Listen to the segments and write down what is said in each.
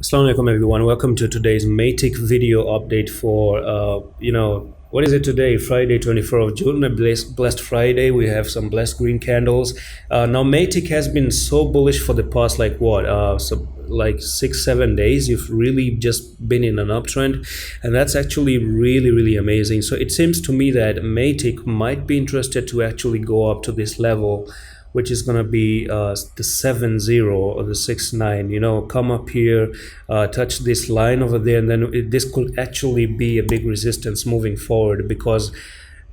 Assalamu alaikum everyone, welcome to today's Matic video update for what is it today? Friday 24th of June, a blessed Friday. We have some blessed green candles. Now Matic has been so bullish for the past like 6-7 days. You've really just been in an uptrend, and that's actually really amazing. So it seems to me that Matic might be interested to actually go up to this level, which is going to be the 7-0 or the 6-9, come up here, touch this line over there, and then this could actually be a big resistance moving forward, because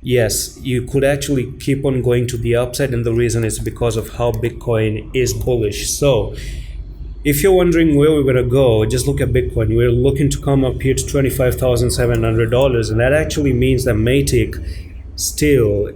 yes, you could actually keep on going to the upside, and the reason is because of how Bitcoin is bullish. So if you're wondering where we're going to go, just look at Bitcoin. We're looking to come up here to $25,700, and that actually means that Matic still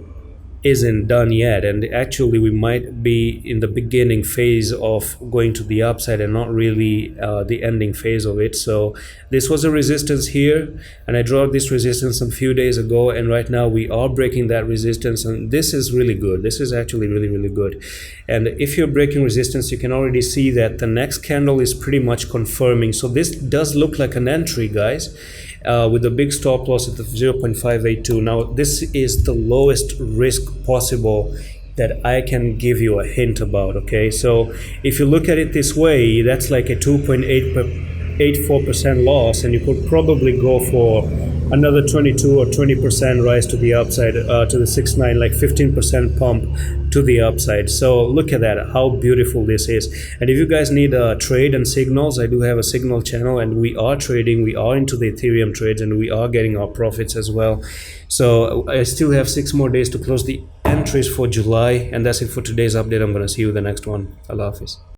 isn't done yet, and actually we might be in the beginning phase of going to the upside and not really the ending phase of it. So this was a resistance here, and I drew this resistance a few days ago, and right now we are breaking that resistance, and this is really good. This is actually really good. And if you're breaking resistance, you can already see that the next candle is pretty much confirming. So this does look like an entry, guys, with a big stop loss at the 0.582. Now this is the lowest risk possible that I can give you a hint about. Okay, so if you look at it this way, that's like a 2.84% loss, and you could probably go for another 22 or 20% rise to the upside, to the 6-9, like 15% pump to the upside. So look at that, how beautiful this is. And if you guys need a trade and signals, I do have a signal channel, and we are trading, we are into the Ethereum trades, and we are getting our profits as well. So I still have 6 more days to close the entries for July, and that's it for today's update. I'm going to see you in the next one. Allah Hafiz.